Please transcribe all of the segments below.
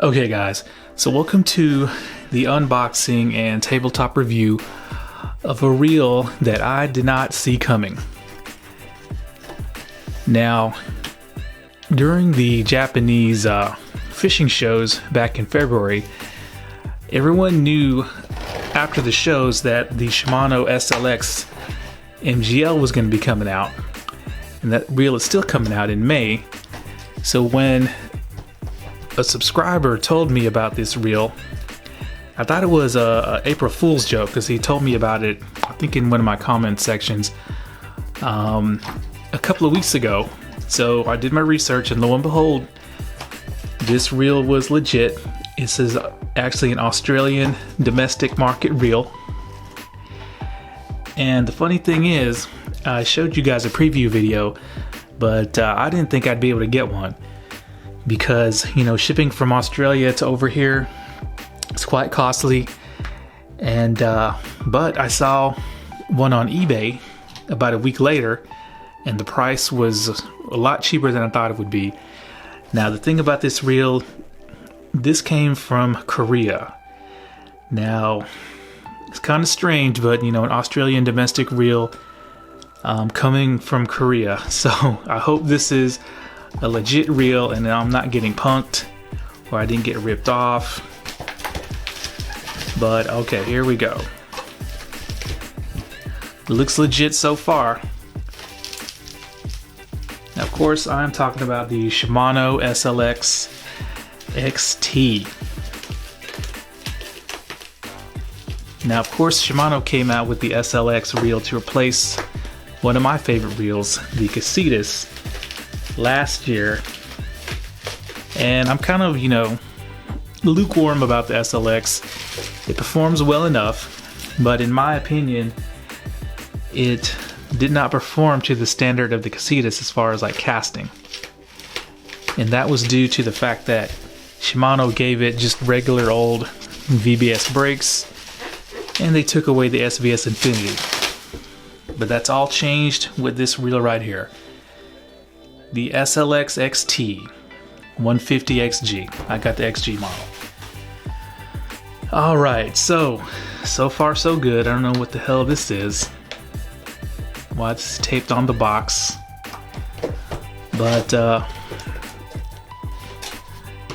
Okay guys, so welcome to the unboxing and tabletop review of a reel that I did not see coming. Now, during the Japanese fishing shows back in February, everyone knew after the shows that the Shimano SLX MGL was going to be coming out, and that reel is still coming out in May. So when a subscriber told me about this reel, I thought it was a April Fool's joke, because he told me about it, I think in one of my comment sections a couple of weeks ago. So I did my research, and lo and behold, this reel was legit. This is actually an Australian domestic market reel. And the funny thing is, I showed you guys a preview video, but I didn't think I'd be able to get one, because, you know, shipping from Australia to over here is quite costly. And but I saw one on eBay about a week later, and the price was a lot cheaper than I thought it would be. Now, the thing about this reel, this came from Korea. Now, it's kind of strange, but you know, an Australian domestic reel coming from Korea. So I hope this is a legit reel and I'm not getting punked, or I didn't get ripped off. But okay, here we go. It looks legit so far. Now, of course, I'm talking about the Shimano SLX XT. Now, of course, Shimano came out with the SLX reel to replace one of my favorite reels, the CASITAS, last year. And I'm kind of, you know, lukewarm about the SLX. It performs well enough, but in my opinion, it did not perform to the standard of the CASITAS as far as like casting. And that was due to the fact that Shimano gave it just regular old VBS brakes, and they took away the SVS Infinity. But that's all changed with this reel right here. The SLX XT 150XG. I got the XG model. Alright, so far so good. I don't know what the hell this is. Why it's taped on the box. But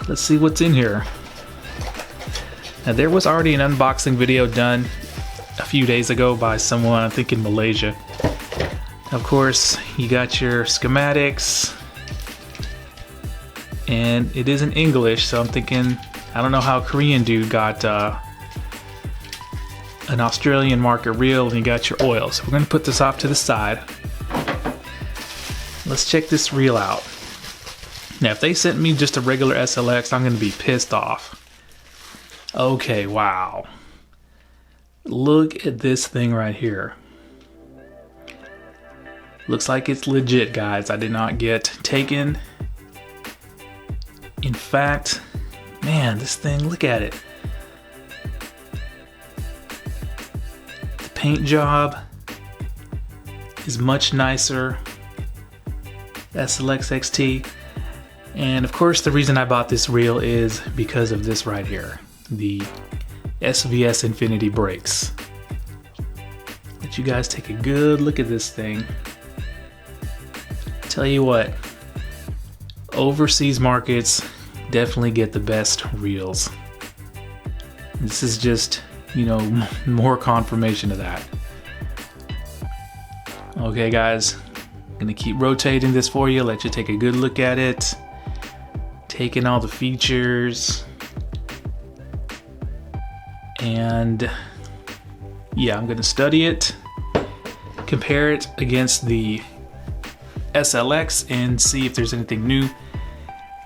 let's see what's in here. Now, there was already an unboxing video done a few days ago by someone, I think in Malaysia. Of course, you got your schematics, and it is in English, so I'm thinking, I don't know how a Korean dude got an Australian market reel, and you got your oil. So we're going to put this off to the side. Let's check this reel out. Now, if they sent me just a regular SLX, I'm going to be pissed off. Okay, wow. Look at this thing right here. Looks like it's legit, guys. I did not get taken. In fact, man, this thing, look at it. The paint job is much nicer. SLX XT. And of course, the reason I bought this reel is because of this right here. The SVS Infinity brakes. Let you guys take a good look at this thing. Tell you what, overseas markets definitely get the best reels. This is just, you know, more confirmation of that. Okay guys, I'm gonna keep rotating this for you, let you take a good look at it. Taking all the features. And yeah, I'm gonna study it, compare it against the SLX, and see if there's anything new,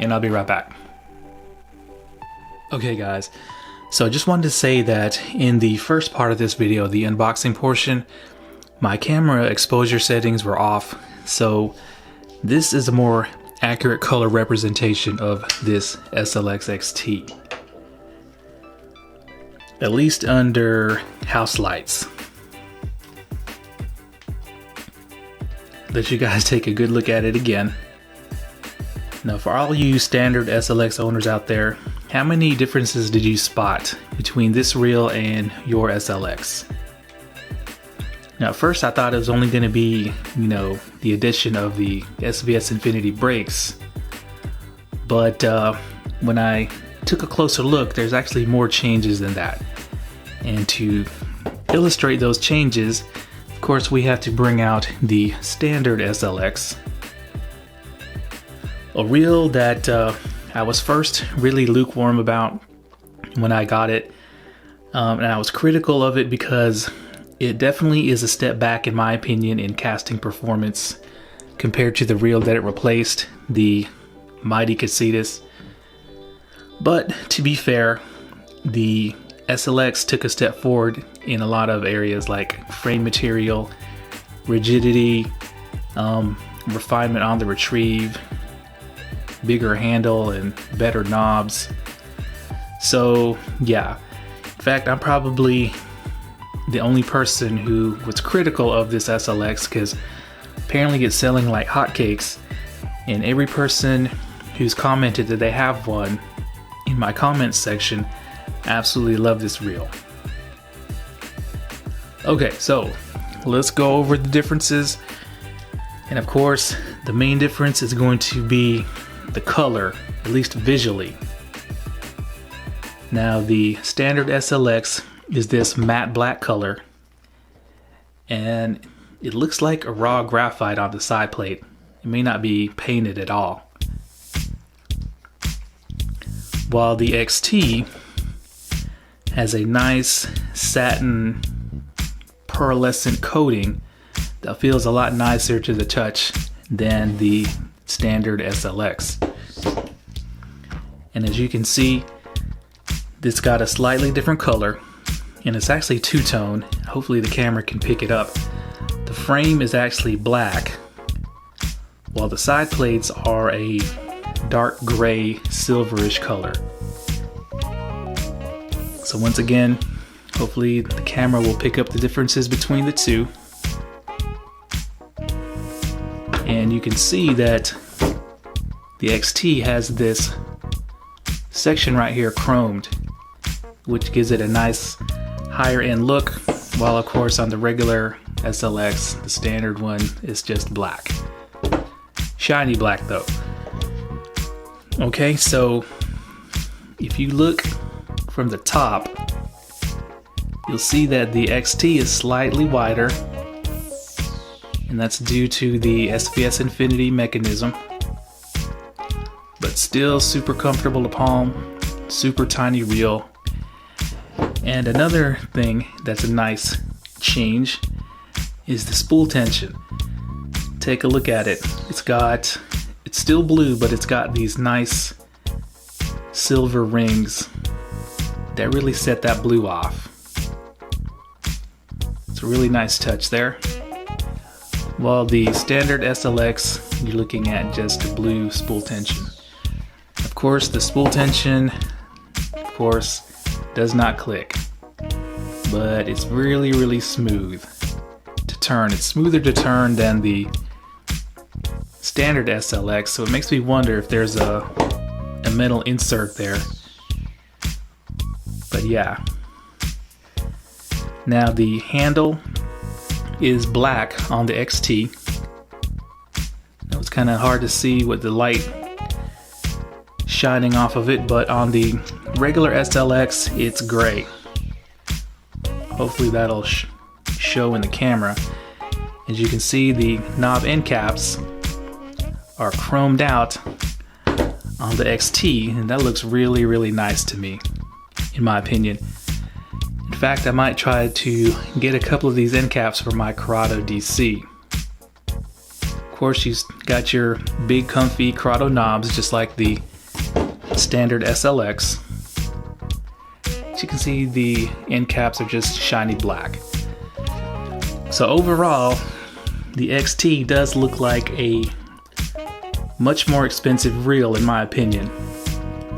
and I'll be right back. Okay guys, so I just wanted to say that in the first part of this video, the unboxing portion, my camera exposure settings were off, so this is a more accurate color representation of this SLX XT. At least under house lights. Let you guys take a good look at it again. Now, for all you standard SLX owners out there, how many differences did you spot between this reel and your SLX? Now, at first I thought it was only going to be, you know, the addition of the SVS Infinity brakes. But when I took a closer look, there's actually more changes than that. And to illustrate those changes, of course, we have to bring out the standard SLX. A reel that I was first really lukewarm about when I got it. And I was critical of it because it definitely is a step back, in my opinion, in casting performance compared to the reel that it replaced, the mighty CASITAS. But to be fair, the SLX took a step forward in a lot of areas like frame material, rigidity, refinement on the retrieve, bigger handle, and better knobs. So yeah, in fact, I'm probably the only person who was critical of this SLX because apparently it's selling like hotcakes, and every person who's commented that they have one in my comments section absolutely love this reel. Okay, so let's go over the differences. And of course, the main difference is going to be the color, at least visually. Now, the standard SLX is this matte black color, and it looks like a raw graphite on the side plate. It may not be painted at all. While the XT has a nice satin pearlescent coating that feels a lot nicer to the touch than the standard SLX. And as you can see, this got a slightly different color, and it's actually two-tone. Hopefully the camera can pick it up. The frame is actually black, while the side plates are a dark gray silverish color. So once again, hopefully the camera will pick up the differences between the two. And you can see that the XT has this section right here chromed, which gives it a nice higher end look, while of course on the regular SLX, the standard one, is just black. Shiny black though. Okay, so if you look from the top, you'll see that the XT is slightly wider, and that's due to the SVS Infinity mechanism, but still super comfortable to palm, super tiny reel. And another thing that's a nice change is the spool tension. Take a look at it. It's still blue, but it's got these nice silver rings that really set that blue off. It's a really nice touch there. While the standard SLX, you're looking at just blue spool tension. Of course, the spool tension, of course, does not click, but it's really, really smooth to turn. It's smoother to turn than the standard SLX, so it makes me wonder if there's a metal insert there. But yeah. Now the handle is black on the XT. Now it's kind of hard to see with the light shining off of it, but on the regular SLX it's gray. Hopefully that'll show in the camera. As you can see, the knob end caps are chromed out on the XT, and that looks really, really nice to me, in my opinion. In fact, I might try to get a couple of these end caps for my CURADO DC. Of course, you've got your big comfy CURADO knobs, just like the standard SLX. As you can see, the end caps are just shiny black. So overall, the XT does look like a much more expensive reel, in my opinion.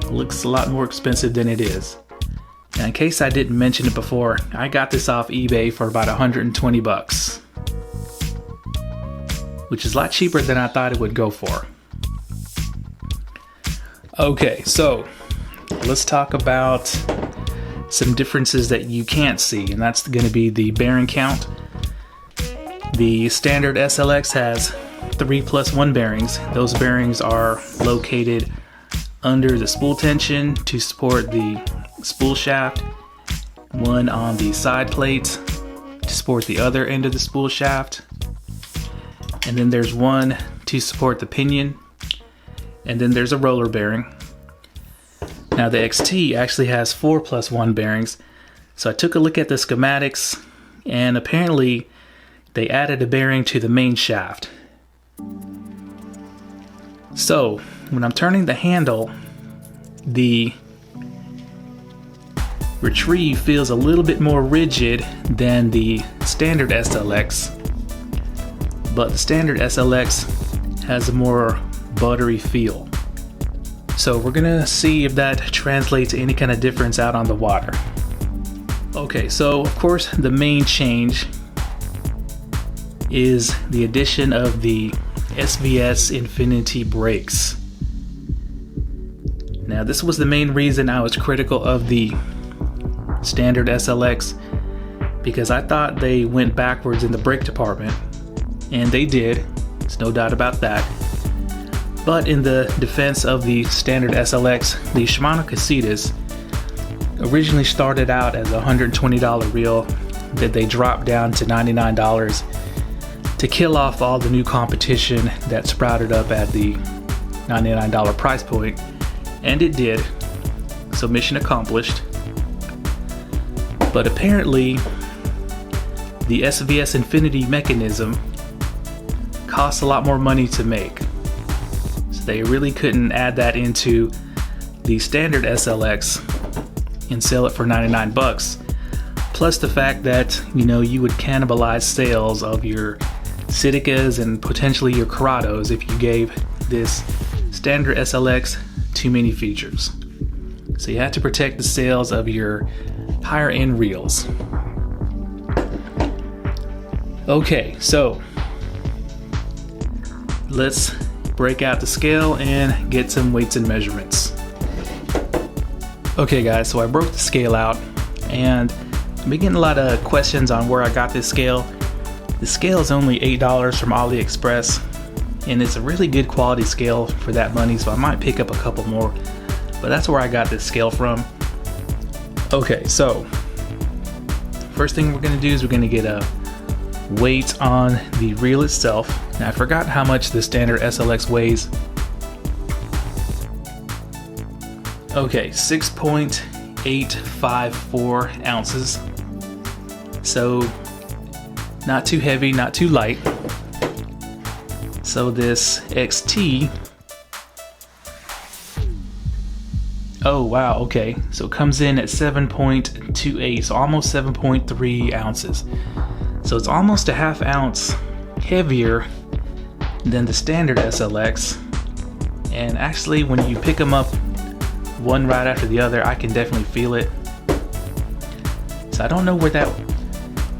It looks a lot more expensive than it is. And in case I didn't mention it before, I got this off eBay for about 120 bucks, which is a lot cheaper than I thought it would go for. Okay, so let's talk about some differences that you can't see, and that's going to be the bearing count. The standard SLX has 3+1 bearings. Those bearings are located under the spool tension to support the spool shaft, one on the side plates to support the other end of the spool shaft, and then there's one to support the pinion, and then there's a roller bearing. Now the XT actually has 4+1 bearings, so I took a look at the schematics, and apparently they added a bearing to the main shaft. So when I'm turning the handle, the retrieve feels a little bit more rigid than the standard SLX, but the standard SLX has a more buttery feel. So we're gonna see if that translates to any kind of difference out on the water. Okay, so of course the main change is the addition of the SVS Infinity brakes. Now this was the main reason I was critical of the standard SLX, because I thought they went backwards in the brake department, and they did, there's no doubt about that. But in the defense of the standard SLX, the Shimano CASITAS originally started out as a $120 reel that they dropped down to $99 to kill off all the new competition that sprouted up at the $99 price point, and it did, so mission accomplished. But apparently the SVS Infinity mechanism costs a lot more money to make, so they really couldn't add that into the standard SLX and sell it for 99 bucks. Plus the fact that, you know, you would cannibalize sales of your CITICAs and potentially your CURADOs if you gave this standard SLX too many features. So you have to protect the sales of your higher end reels. Okay, so let's break out the scale and get some weights and measurements. Okay guys, so I broke the scale out, and I've been getting a lot of questions on where I got this scale. The scale is only $8 from AliExpress, and it's a really good quality scale for that money, so I might pick up a couple more, but that's where I got this scale from. Okay, so first thing we're going to do is we're going to get a weight on the reel itself. Now I forgot how much the standard SLX weighs. Okay, 6.854 ounces. So not too heavy, not too light. So this XT, oh wow, okay, so it comes in at 7.28, so almost 7.3 ounces. So it's almost a ½ ounce heavier than the standard SLX. And actually when you pick them up one right after the other, I can definitely feel it. So I don't know where that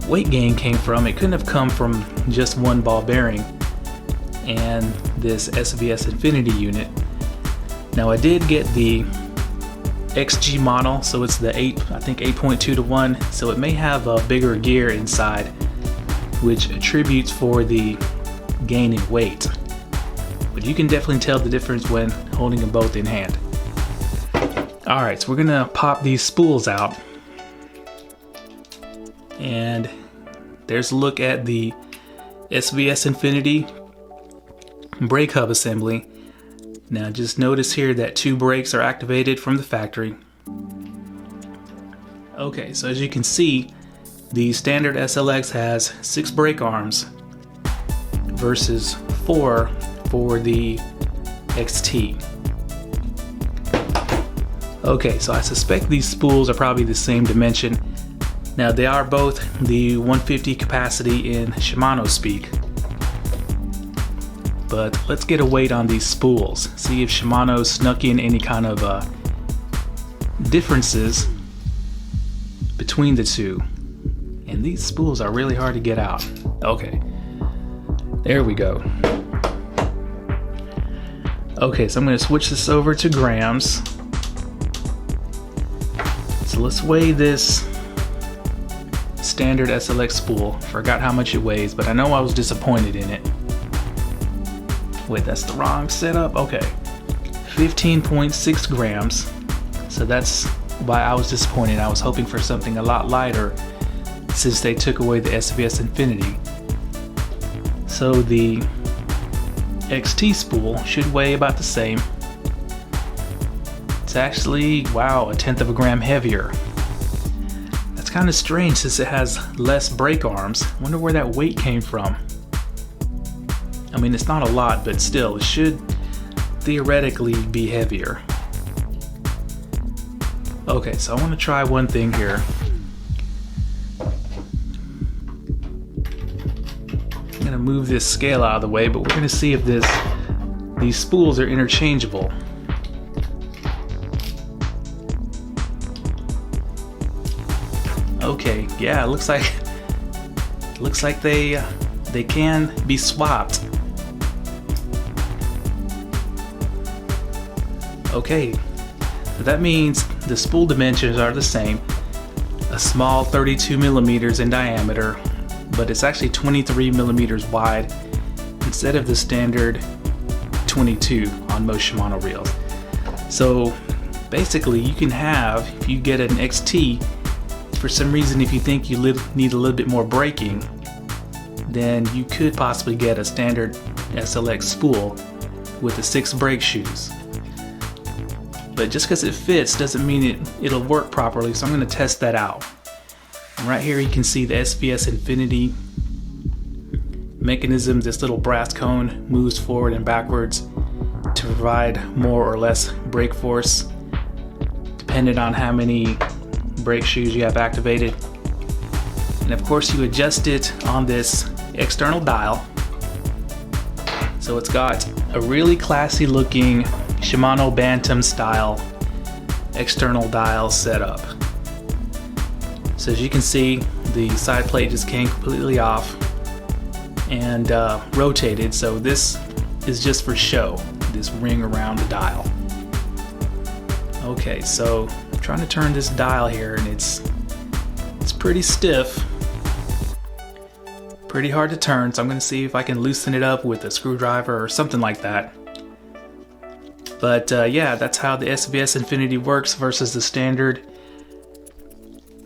weight gain came from. It couldn't have come from just one ball bearing and this SVS Infinity unit. Now I did get the XG model, so it's the 8.2 to 1, so it may have a bigger gear inside, which attributes for the gain in weight. But you can definitely tell the difference when holding them both in hand. Alright, so we're gonna pop these spools out, and there's a look at the SVS Infinity brake hub assembly. Now just notice here that 2 brakes are activated from the factory. Okay, so as you can see, the standard SLX has 6 brake arms versus 4 for the XT. Okay, so I suspect these spools are probably the same dimension. Now they are both the 150 capacity in Shimano speak. But let's get a weight on these spools, see if Shimano snuck in any kind of differences between the two. And these spools are really hard to get out. Okay, there we go. Okay, so I'm going to switch this over to grams. So let's weigh this standard SLX spool. Forgot how much it weighs, but I know I was disappointed in it. Wait, that's the wrong setup. Okay, 15.6 grams. So that's why I was disappointed. I was hoping for something a lot lighter since they took away the SVS Infinity. So the XT spool should weigh about the same. It's actually, wow, 1/10 of a gram heavier. That's kind of strange since it has less brake arms. I wonder where that weight came from. I mean, it's not a lot, but still, it should theoretically be heavier. Okay, so I want to try one thing here. I'm going to move this scale out of the way, but we're going to see if these spools are interchangeable. Okay, yeah, it looks like they can be swapped. Okay, so that means the spool dimensions are the same. A small 32 millimeters in diameter, but it's actually 23 millimeters wide instead of the standard 22 on most Shimano reels. So basically you can have, if you get an XT, for some reason if you think you need a little bit more braking, then you could possibly get a standard SLX spool with the 6 brake shoes. But just because it fits doesn't mean it'll work properly, so I'm going to test that out. And right here you can see the SVS Infinity mechanism. This little brass cone moves forward and backwards to provide more or less brake force depending on how many brake shoes you have activated. And of course you adjust it on this external dial. So it's got a really classy looking Shimano Bantam style external dial setup. So as you can see, the side plate just came completely off and rotated. So this is just for show, this ring around the dial. Okay, so I'm trying to turn this dial here and it's pretty stiff, pretty hard to turn. So I'm going to see if I can loosen it up with a screwdriver or something like that. But yeah, that's how the SVS Infinity works versus the standard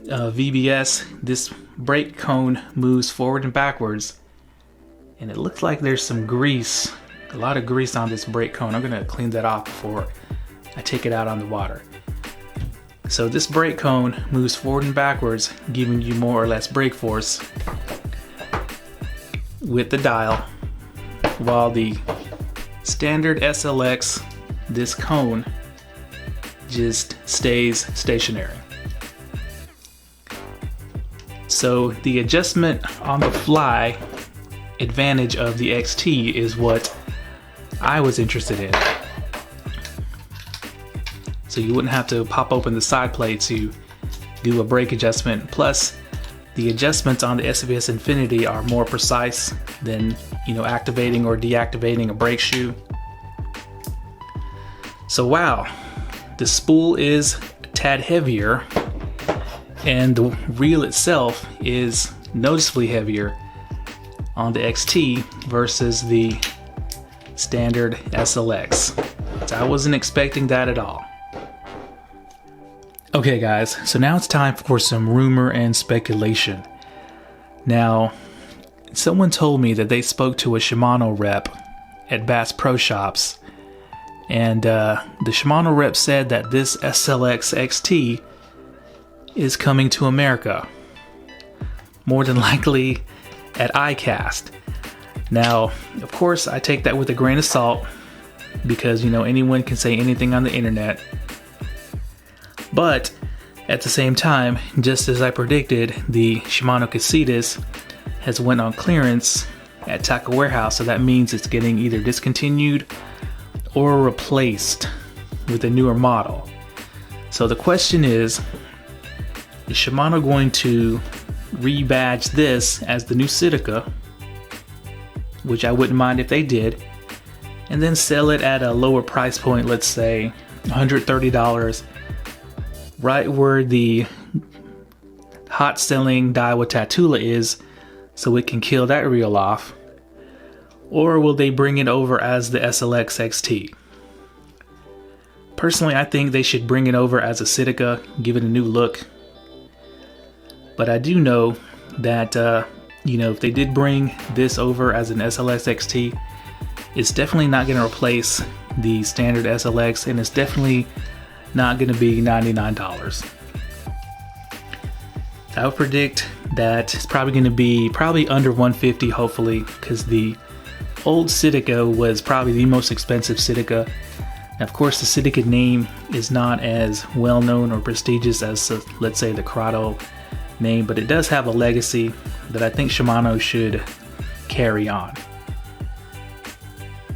VBS. This brake cone moves forward and backwards, and it looks like there's some grease, a lot of grease on this brake cone. I'm gonna clean that off before I take it out on the water. So this brake cone moves forward and backwards, giving you more or less brake force with the dial, while the standard SLX, this cone just stays stationary. So the adjustment on the fly advantage of the XT is what I was interested in. So you wouldn't have to pop open the side plate to do a brake adjustment. Plus, the adjustments on the SVS Infinity are more precise than, activating or deactivating a brake shoe. So wow, the spool is a tad heavier, and the reel itself is noticeably heavier on the XT versus the standard SLX. So I wasn't expecting that at all. Okay guys, so now it's time for some rumor and speculation. Now, someone told me that they spoke to a Shimano rep at Bass Pro Shops, and the Shimano rep said that this SLX XT is coming to America, more than likely at ICAST. Now, of course, I take that with a grain of salt because, anyone can say anything on the internet. But at the same time, just as I predicted, the Shimano CASITAS has went on clearance at Tackle Warehouse, so that means it's getting either discontinued or replaced with a newer model. So the question is Shimano going to rebadge this as the new CITICA, which I wouldn't mind if they did, and then sell it at a lower price point, let's say $130, right where the hot selling DAIWA TATULA is so it can kill that reel off? Or will they bring it over as the SLX XT? Personally, I think they should bring it over as a CITICA, give it a new look. But I do know that, you know, if they did bring this over as an SLX XT, it's definitely not going to replace the standard SLX, and it's definitely not going to be $99. I would predict that it's probably going to be under $150, hopefully, because the old CITICA was probably the most expensive CITICA. Now, of course, the CITICA name is not as well known or prestigious as, let's say, the CURADO name, but it does have a legacy that I think Shimano should carry on.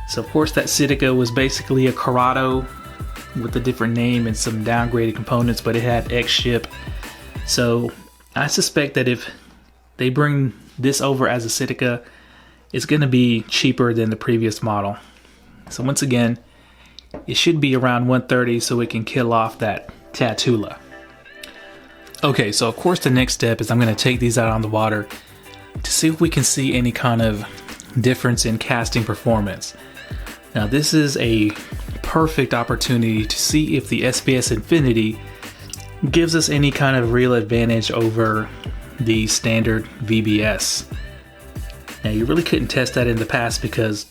So, of course, that CITICA was basically a CURADO with a different name and some downgraded components, but it had X-Ship. So, I suspect that if they bring this over as a CITICA, it's going to be cheaper than the previous model. So once again, it should be around $130 so it can kill off that TATULA. Okay, so of course the next step is I'm going to take these out on the water to see if we can see any kind of difference in casting performance. Now this is a perfect opportunity to see if the SBS Infinity gives us any kind of real advantage over the standard VBS. Now you really couldn't test that in the past because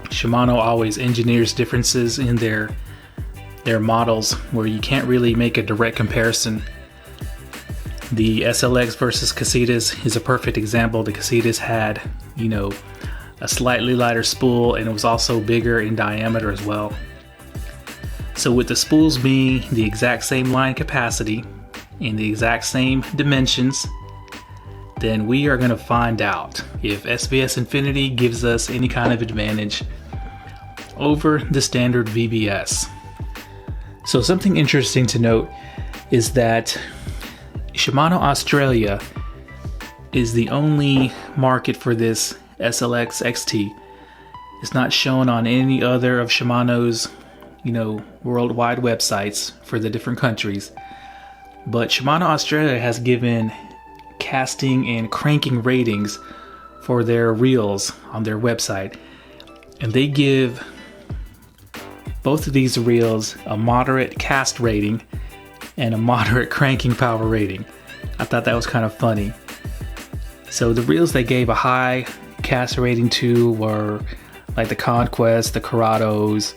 Shimano always engineers differences in their models where you can't really make a direct comparison. The SLX versus CASITAS is a perfect example. The CASITAS had, you know, a slightly lighter spool, and it was also bigger in diameter as well. So with the spools being the exact same line capacity and the exact same dimensions, then we are going to find out if SBS Infinity gives us any kind of advantage over the standard VBS. So something interesting to note is that Shimano Australia is the only market for this SLX XT. It's not shown on any other of Shimano's, you know, worldwide websites for the different countries. But Shimano Australia has given casting and cranking ratings for their reels on their website, and they give both of these reels a moderate cast rating and a moderate cranking power rating. I thought that was kind of funny. So the reels they gave a high cast rating to were like the Conquest, the CURADOs,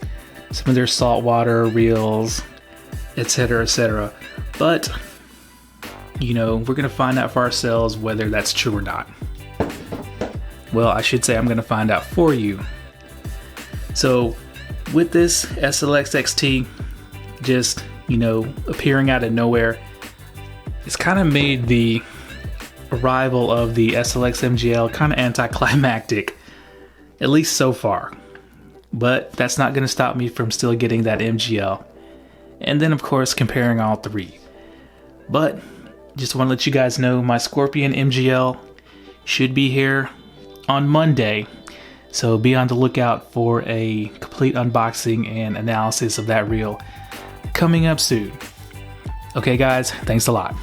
some of their saltwater reels, etc., etc. But you know, we're gonna find out for ourselves whether that's true or not. Well, I should say I'm gonna find out for you. So with this SLX XT just, you know, appearing out of nowhere, it's kind of made the arrival of the SLX MGL kind of anticlimactic, at least so far. But that's not gonna stop me from still getting that MGL. And then of course comparing all three. But just want to let you guys know my Scorpion MGL should be here on Monday, so be on the lookout for a complete unboxing and analysis of that reel coming up soon. Okay guys, thanks a lot.